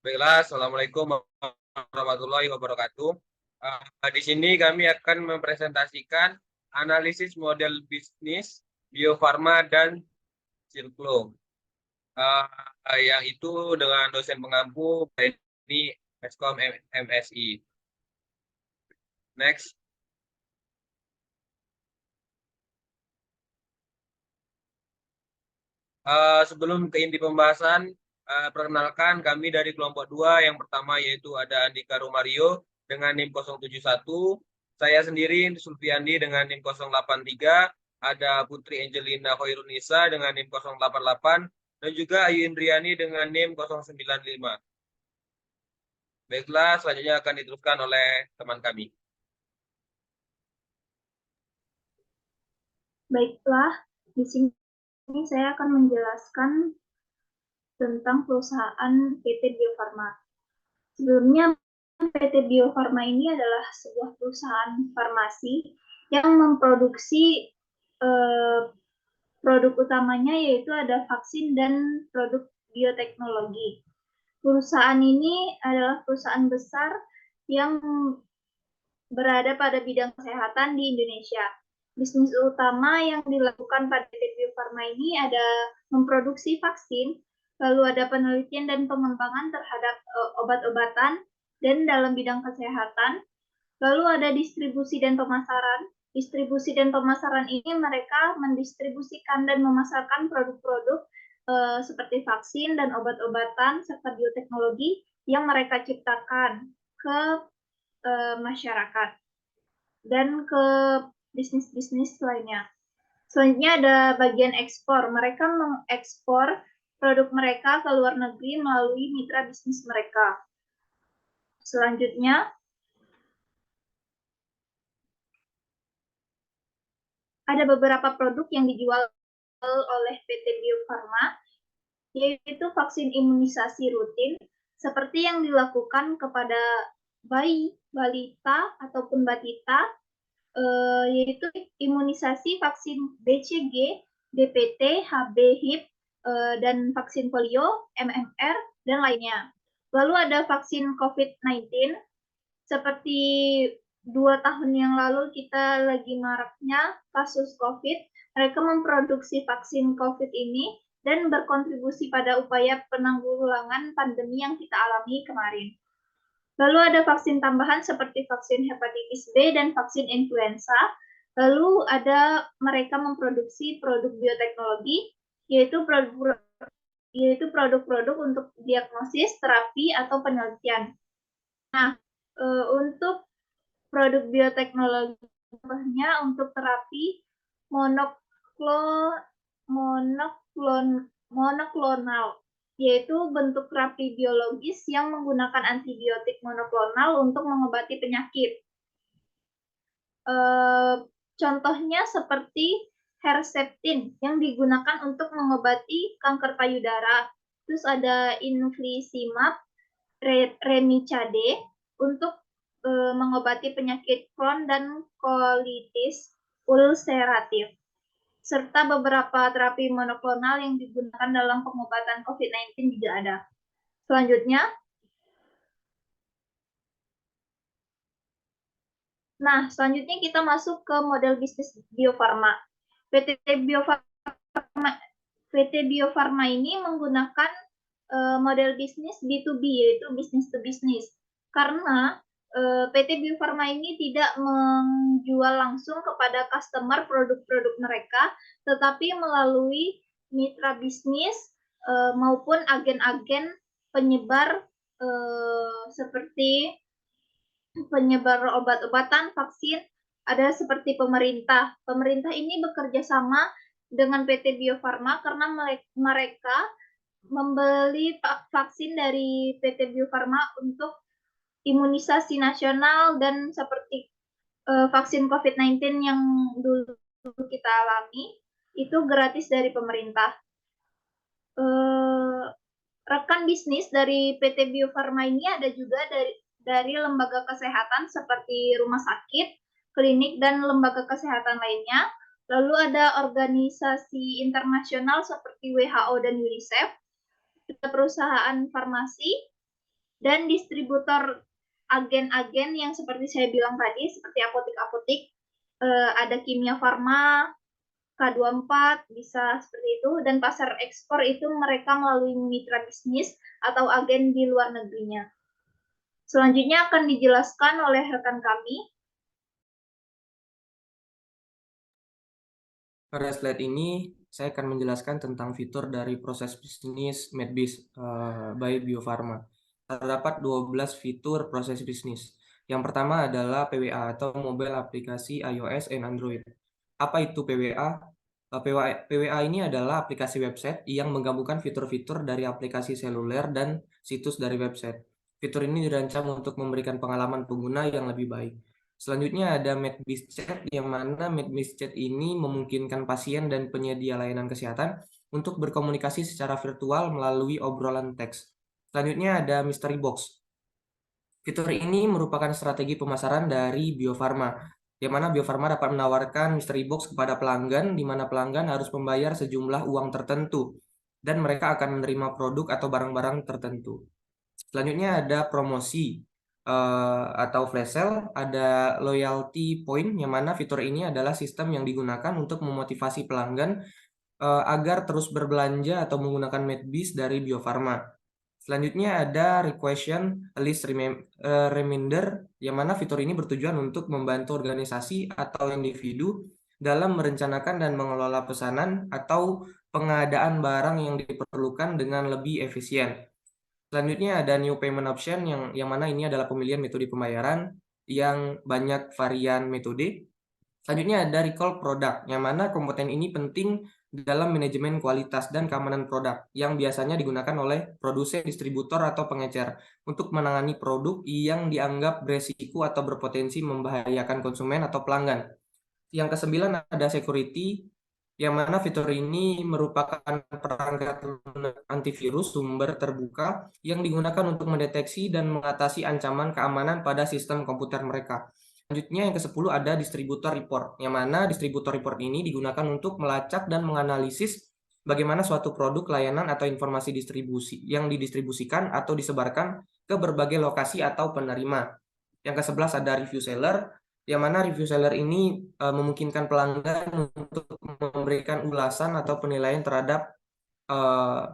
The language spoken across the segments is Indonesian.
Baiklah, Assalamualaikum warahmatullahi wabarakatuh. Di sini kami akan mempresentasikan analisis model bisnis Bio Farma dan Circlo, yang itu dengan dosen pengampu ini Eskom MSI. Next. Sebelum ke inti pembahasan, perkenalkan kami dari kelompok 2. Yang pertama yaitu ada Andika Romario dengan NIM 071, saya sendiri Sulfiandi dengan NIM 083, ada Putri Angelina Khairunisa dengan NIM 088, dan juga Ayu Indriani dengan NIM 095. Baiklah, selanjutnya akan diteruskan oleh teman kami. Baiklah, di sini saya akan menjelaskan tentang perusahaan PT Bio Farma. Sebelumnya, PT Bio Farma ini adalah sebuah perusahaan farmasi yang memproduksi produk utamanya yaitu ada vaksin dan produk bioteknologi. Perusahaan ini adalah perusahaan besar yang berada pada bidang kesehatan di Indonesia. Bisnis utama yang dilakukan pada PT Bio Farma ini ada memproduksi vaksin, lalu ada penelitian dan pengembangan terhadap obat-obatan dan dalam bidang kesehatan, lalu ada distribusi dan pemasaran. Distribusi dan pemasaran ini mereka mendistribusikan dan memasarkan produk-produk seperti vaksin dan obat-obatan serta bioteknologi yang mereka ciptakan ke masyarakat dan ke bisnis-bisnis lainnya. Selanjutnya ada bagian ekspor. Mereka mengekspor produk mereka ke luar negeri melalui mitra bisnis mereka. Selanjutnya ada beberapa produk yang dijual oleh PT Bio Farma, yaitu vaksin imunisasi rutin, seperti yang dilakukan kepada bayi, balita, ataupun batita, yaitu imunisasi vaksin BCG, DPT, HB, HIV, dan vaksin polio, MMR, dan lainnya. Lalu ada vaksin COVID-19, seperti 2 tahun yang lalu kita lagi maraknya kasus COVID, mereka memproduksi vaksin COVID ini dan berkontribusi pada upaya penanggulangan pandemi yang kita alami kemarin. Lalu ada vaksin tambahan seperti vaksin hepatitis B dan vaksin influenza. Lalu ada mereka memproduksi produk bioteknologi, yaitu produk-produk untuk diagnosis, terapi, atau penelitian. Nah, untuk produk bioteknologi contohnya untuk terapi monoklonal, yaitu bentuk terapi biologis yang menggunakan antibiotik monoklonal untuk mengobati penyakit. Contohnya seperti Herceptin yang digunakan untuk mengobati kanker payudara. Terus ada infliximab, Remicade untuk mengobati penyakit Crohn dan colitis ulceratif, serta beberapa terapi monoklonal yang digunakan dalam pengobatan COVID-19 juga ada. Selanjutnya, selanjutnya kita masuk ke model bisnis Bio Farma. PT Bio Farma ini menggunakan model bisnis B2B, yaitu bisnis to bisnis. Karena PT Bio Farma ini tidak menjual langsung kepada customer produk-produk mereka, tetapi melalui mitra bisnis maupun agen-agen penyebar seperti penyebar obat-obatan, vaksin, ada seperti pemerintah. Pemerintah ini bekerja sama dengan PT Bio Farma karena mereka membeli vaksin dari PT Bio Farma untuk imunisasi nasional dan seperti vaksin COVID-19 yang dulu kita alami itu gratis dari pemerintah. Rekan bisnis dari PT Bio Farma ini ada juga dari lembaga kesehatan seperti rumah sakit, klinik, dan lembaga kesehatan lainnya. Lalu ada organisasi internasional seperti WHO dan UNICEF, perusahaan farmasi, dan distributor agen-agen yang seperti saya bilang tadi, seperti apotek-apotek, ada Kimia Farma, K24, bisa seperti itu, dan pasar ekspor itu mereka melalui mitra bisnis atau agen di luar negerinya. Selanjutnya akan dijelaskan oleh rekan kami. Pada slide ini, saya akan menjelaskan tentang fitur dari proses bisnis Medbis by Bio Farma. Terdapat 12 fitur proses bisnis. Yang pertama adalah PWA atau Mobile Aplikasi iOS and Android. Apa itu PWA? PWA ini adalah aplikasi website yang menggabungkan fitur-fitur dari aplikasi seluler dan situs dari website. Fitur ini dirancang untuk memberikan pengalaman pengguna yang lebih baik. Selanjutnya ada Medbis Chat, yang mana Medbis Chat ini memungkinkan pasien dan penyedia layanan kesehatan untuk berkomunikasi secara virtual melalui obrolan teks. Selanjutnya ada Mystery Box. Fitur ini merupakan strategi pemasaran dari Bio Farma, di mana Bio Farma dapat menawarkan Mystery Box kepada pelanggan, di mana pelanggan harus membayar sejumlah uang tertentu, dan mereka akan menerima produk atau barang-barang tertentu. Selanjutnya ada promosi atau flash sale, ada loyalty point, yang mana fitur ini adalah sistem yang digunakan untuk memotivasi pelanggan agar terus berbelanja atau menggunakan Medbis dari Bio Farma. Selanjutnya ada requestion list reminder, yang mana fitur ini bertujuan untuk membantu organisasi atau individu dalam merencanakan dan mengelola pesanan atau pengadaan barang yang diperlukan dengan lebih efisien. Selanjutnya ada new payment option, yang mana ini adalah pemilihan metode pembayaran yang banyak varian metode. Selanjutnya ada recall product, yang mana komponen ini penting dalam manajemen kualitas dan keamanan produk yang biasanya digunakan oleh produsen, distributor, atau pengecer untuk menangani produk yang dianggap beresiko atau berpotensi membahayakan konsumen atau pelanggan. Yang kesembilan ada security, yang mana fitur ini merupakan perangkat antivirus sumber terbuka yang digunakan untuk mendeteksi dan mengatasi ancaman keamanan pada sistem komputer mereka. Selanjutnya yang ke-10 ada distributor report, yang mana distributor report ini digunakan untuk melacak dan menganalisis bagaimana suatu produk, layanan, atau informasi distribusi yang didistribusikan atau disebarkan ke berbagai lokasi atau penerima. Yang ke-11 ada review seller, yang mana review seller ini memungkinkan pelanggan untuk memberikan ulasan atau penilaian terhadap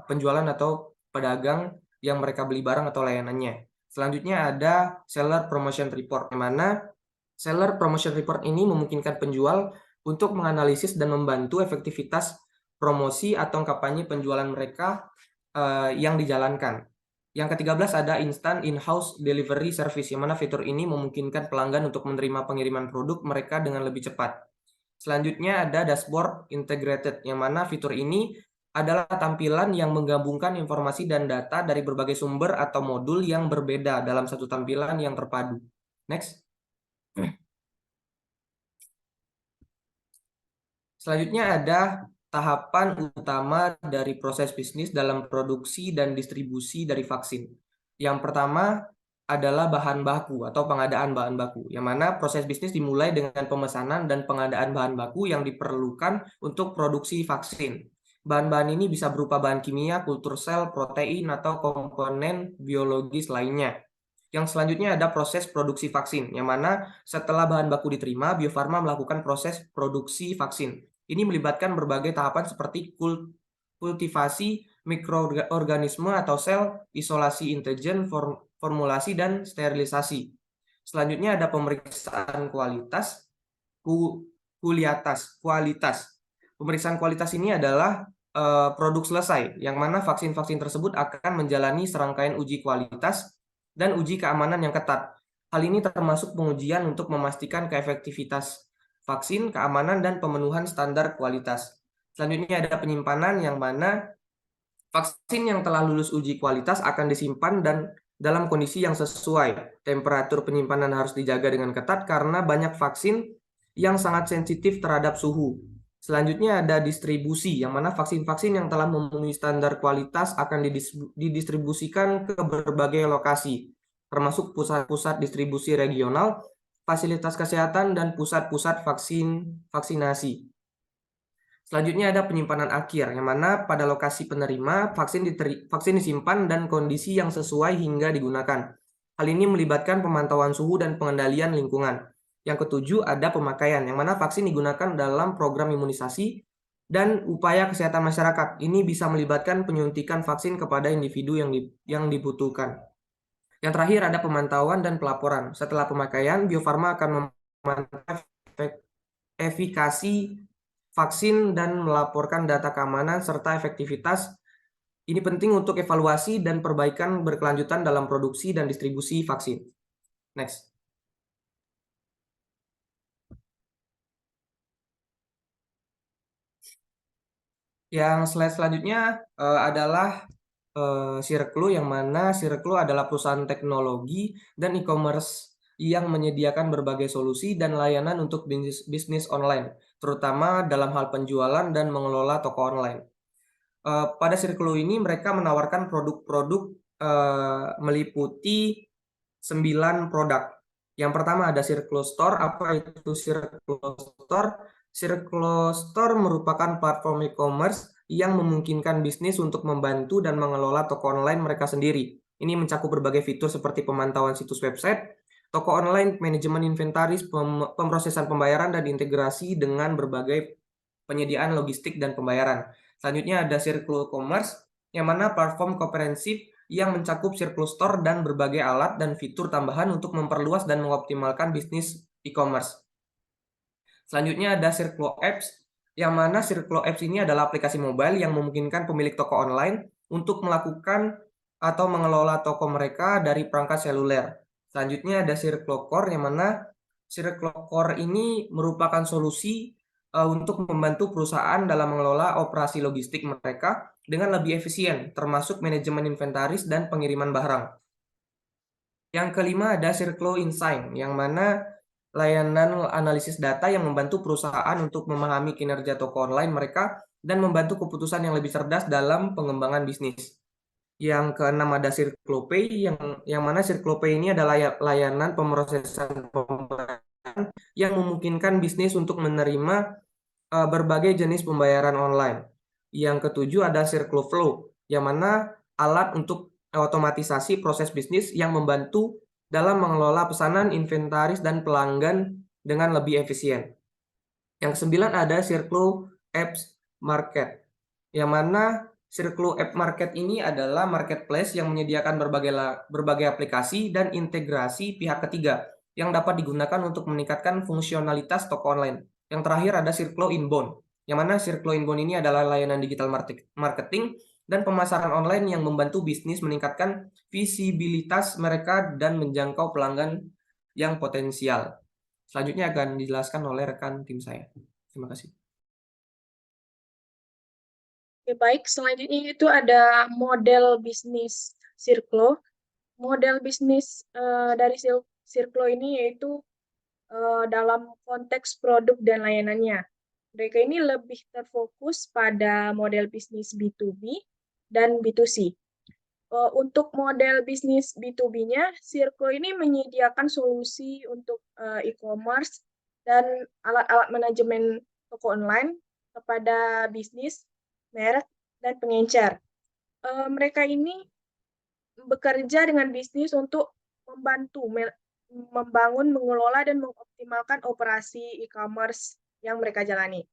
penjualan atau pedagang yang mereka beli barang atau layanannya. Selanjutnya ada seller promotion report, yang mana seller promotion report ini memungkinkan penjual untuk menganalisis dan membantu efektivitas promosi atau kampanye penjualan mereka yang dijalankan. Yang ke-13 ada instant in-house delivery service, yang mana fitur ini memungkinkan pelanggan untuk menerima pengiriman produk mereka dengan lebih cepat. Selanjutnya ada dashboard integrated, yang mana fitur ini adalah tampilan yang menggabungkan informasi dan data dari berbagai sumber atau modul yang berbeda dalam satu tampilan yang terpadu. Next. Selanjutnya ada tahapan utama dari proses bisnis dalam produksi dan distribusi dari vaksin. Yang pertama adalah bahan baku atau pengadaan bahan baku, yang mana proses bisnis dimulai dengan pemesanan dan pengadaan bahan baku yang diperlukan untuk produksi vaksin. Bahan-bahan ini bisa berupa bahan kimia, kultur sel, protein, atau komponen biologis lainnya. Yang selanjutnya ada proses produksi vaksin, yang mana setelah bahan baku diterima, Bio Farma melakukan proses produksi vaksin. Ini melibatkan berbagai tahapan seperti kultivasi mikroorganisme atau sel, isolasi integen, formulasi, dan sterilisasi. Selanjutnya ada pemeriksaan kualitas. Pemeriksaan kualitas ini adalah produk selesai, yang mana vaksin-vaksin tersebut akan menjalani serangkaian uji kualitas dan uji keamanan yang ketat. Hal ini termasuk pengujian untuk memastikan keefektivitas vaksin, keamanan, dan pemenuhan standar kualitas. Selanjutnya ada penyimpanan, yang mana vaksin yang telah lulus uji kualitas akan disimpan dan dalam kondisi yang sesuai. Temperatur penyimpanan harus dijaga dengan ketat karena banyak vaksin yang sangat sensitif terhadap suhu. Selanjutnya ada distribusi, yang mana vaksin-vaksin yang telah memenuhi standar kualitas akan didistribusikan ke berbagai lokasi, termasuk pusat-pusat distribusi regional, fasilitas kesehatan, dan pusat-pusat vaksinasi. Selanjutnya ada penyimpanan akhir, yang mana pada lokasi penerima vaksin disimpan dan kondisi yang sesuai hingga digunakan. Hal ini melibatkan pemantauan suhu dan pengendalian lingkungan. Yang ketujuh ada pemakaian, yang mana vaksin digunakan dalam program imunisasi dan upaya kesehatan masyarakat. Ini bisa melibatkan penyuntikan vaksin kepada individu yang dibutuhkan. Yang terakhir ada pemantauan dan pelaporan. Setelah pemakaian, Bio Farma akan memantau efikasi vaksin dan melaporkan data keamanan serta efektivitas. Ini penting untuk evaluasi dan perbaikan berkelanjutan dalam produksi dan distribusi vaksin. Next. Yang slide selanjutnya adalah Circlo, yang mana Circlo adalah perusahaan teknologi dan e-commerce yang menyediakan berbagai solusi dan layanan untuk bisnis online, terutama dalam hal penjualan dan mengelola toko online. Pada Circlo ini mereka menawarkan produk-produk meliputi 9 produk. Yang pertama ada Circlo Store. Apa itu Circlo Store? Circlo Store merupakan platform e-commerce yang memungkinkan bisnis untuk membantu dan mengelola toko online mereka sendiri. Ini mencakup berbagai fitur seperti pemantauan situs website, toko online, manajemen inventaris, pemrosesan pembayaran, dan integrasi dengan berbagai penyediaan logistik dan pembayaran. Selanjutnya ada Circlo Commerce, yang mana platform komprehensif yang mencakup Circlo Store dan berbagai alat dan fitur tambahan untuk memperluas dan mengoptimalkan bisnis e-commerce. Selanjutnya ada Circlo Apps, yang mana Circlo Apps ini adalah aplikasi mobile yang memungkinkan pemilik toko online untuk melakukan atau mengelola toko mereka dari perangkat seluler. Selanjutnya ada Circlo Core, yang mana Circlo Core ini merupakan solusi untuk membantu perusahaan dalam mengelola operasi logistik mereka dengan lebih efisien, termasuk manajemen inventaris dan pengiriman barang. Yang kelima ada Circlo Insight, yang mana layanan analisis data yang membantu perusahaan untuk memahami kinerja toko online mereka dan membantu keputusan yang lebih cerdas dalam pengembangan bisnis. Yang keenam ada Circlo Pay, yang mana Circlo Pay ini adalah layanan pemrosesan pembayaran yang memungkinkan bisnis untuk menerima berbagai jenis pembayaran online. Yang ketujuh ada Circlo Flow, yang mana alat untuk otomatisasi proses bisnis yang membantu dalam mengelola pesanan, inventaris, dan pelanggan dengan lebih efisien. Yang kesembilan ada Circlo Apps Market, yang mana Circlo App Market ini adalah marketplace yang menyediakan berbagai aplikasi dan integrasi pihak ketiga yang dapat digunakan untuk meningkatkan fungsionalitas toko online. Yang terakhir ada Circlo Inbound, yang mana Circlo Inbound ini adalah layanan digital marketing dan pemasaran online yang membantu bisnis meningkatkan visibilitas mereka dan menjangkau pelanggan yang potensial. Selanjutnya akan dijelaskan oleh rekan tim saya. Terima kasih. Oke, baik, selanjutnya itu ada model bisnis Circlo. Model bisnis dari Circlo ini yaitu dalam konteks produk dan layanannya. Mereka ini lebih terfokus pada model bisnis B2B dan B2C. Untuk model bisnis B2B-nya, Circlo ini menyediakan solusi untuk e-commerce dan alat-alat manajemen toko online kepada bisnis, merek, dan pengencer. Mereka ini bekerja dengan bisnis untuk membantu membangun, mengelola, dan mengoptimalkan operasi e-commerce yang mereka jalani.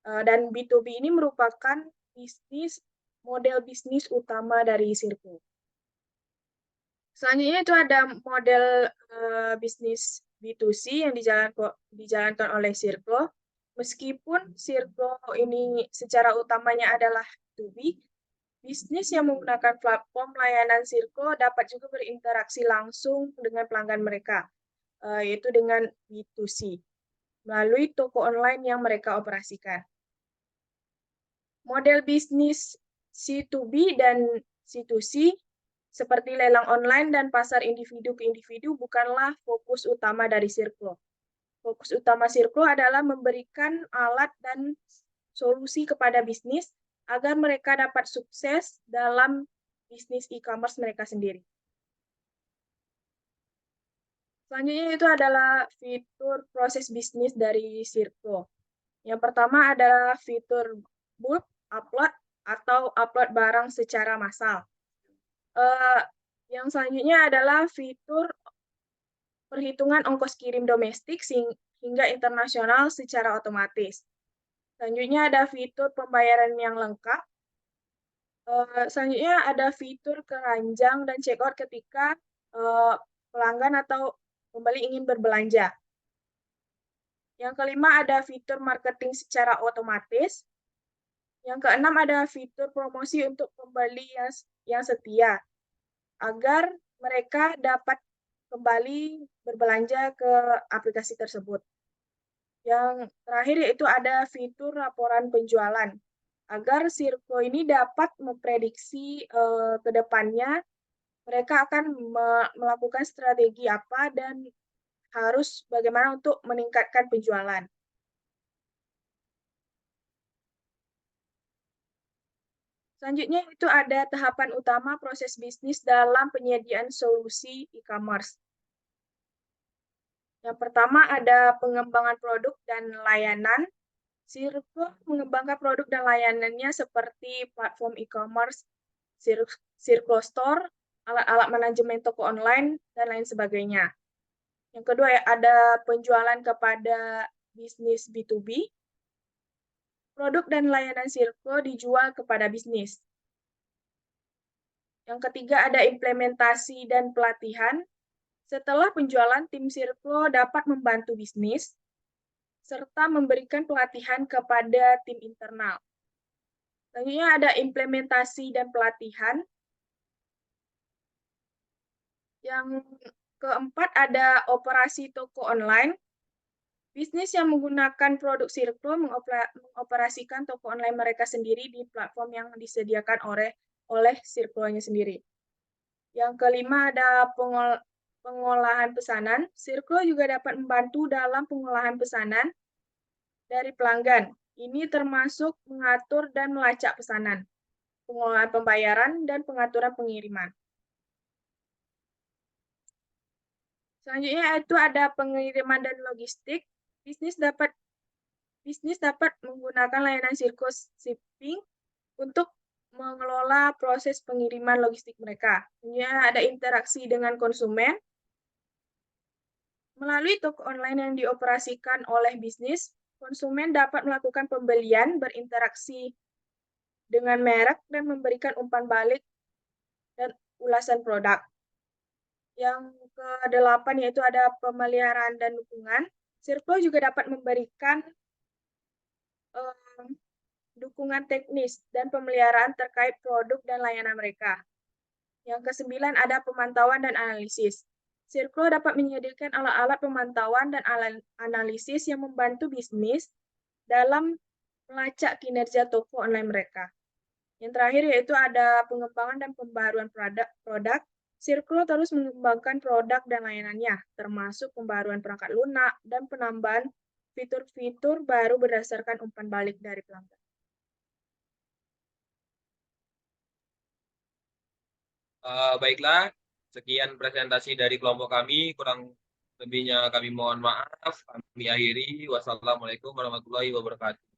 Dan B2B ini merupakan model bisnis utama dari Circlo. Selanjutnya itu ada model bisnis B2C yang dijalankan oleh Circlo. Meskipun Circlo ini secara utamanya adalah B2B, bisnis yang menggunakan platform layanan Circlo dapat juga berinteraksi langsung dengan pelanggan mereka, yaitu dengan B2C, melalui toko online yang mereka operasikan. Model bisnis C2B dan C2C seperti lelang online dan pasar individu ke individu bukanlah fokus utama dari Circlo. Fokus utama Circlo adalah memberikan alat dan solusi kepada bisnis agar mereka dapat sukses dalam bisnis e-commerce mereka sendiri. Selanjutnya itu adalah fitur proses bisnis dari Circlo. Yang pertama adalah fitur bulk upload atau upload barang secara massal. Yang selanjutnya adalah fitur perhitungan ongkos kirim domestik hingga internasional secara otomatis. Selanjutnya ada fitur pembayaran yang lengkap. Selanjutnya ada fitur keranjang dan checkout ketika pelanggan atau pembeli ingin berbelanja. Yang kelima ada fitur marketing secara otomatis. Yang keenam ada fitur promosi untuk pembeli yang setia, agar mereka dapat kembali berbelanja ke aplikasi tersebut. Yang terakhir yaitu ada fitur laporan penjualan, agar Sirklo ini dapat memprediksi ke depannya mereka akan melakukan strategi apa dan harus bagaimana untuk meningkatkan penjualan. Selanjutnya itu ada tahapan utama proses bisnis dalam penyediaan solusi e-commerce. Yang pertama ada pengembangan produk dan layanan. Sirklo mengembangkan produk dan layanannya seperti platform e-commerce, Sirklo Store, alat-alat manajemen toko online, dan lain sebagainya. Yang kedua ada penjualan kepada bisnis B2B. Produk dan layanan Sirklo dijual kepada bisnis. Yang ketiga ada implementasi dan pelatihan. Setelah penjualan, tim Sirklo dapat membantu bisnis serta memberikan pelatihan kepada tim internal. Selanjutnya ada implementasi dan pelatihan. Yang keempat ada operasi toko online. Bisnis yang menggunakan produk Sirklo mengoperasikan toko online mereka sendiri di platform yang disediakan oleh Sirklo-nya sendiri. Yang kelima ada pengolahan pesanan. Sirklo juga dapat membantu dalam pengolahan pesanan dari pelanggan. Ini termasuk mengatur dan melacak pesanan, pengolahan pembayaran, dan pengaturan pengiriman. Selanjutnya itu ada pengiriman dan logistik. Bisnis dapat menggunakan layanan Sirklo Shipping untuk mengelola proses pengiriman logistik mereka. Selanjutnya ada interaksi dengan konsumen. Melalui toko online yang dioperasikan oleh bisnis, konsumen dapat melakukan pembelian, berinteraksi dengan merek, dan memberikan umpan balik dan ulasan produk. Yang ke-8 yaitu ada pemeliharaan dan dukungan. Sirklo juga dapat memberikan dukungan teknis dan pemeliharaan terkait produk dan layanan mereka. Yang ke-9 ada pemantauan dan analisis. Sirklo dapat menyediakan alat-alat pemantauan dan analisis yang membantu bisnis dalam melacak kinerja toko online mereka. Yang terakhir yaitu ada pengembangan dan pembaruan produk. Sirklo terus mengembangkan produk dan layanannya, termasuk pembaruan perangkat lunak dan penambahan fitur-fitur baru berdasarkan umpan balik dari pelanggan. Baiklah, sekian presentasi dari kelompok kami. Kurang lebihnya kami mohon maaf. Kami akhiri. Wassalamualaikum warahmatullahi wabarakatuh.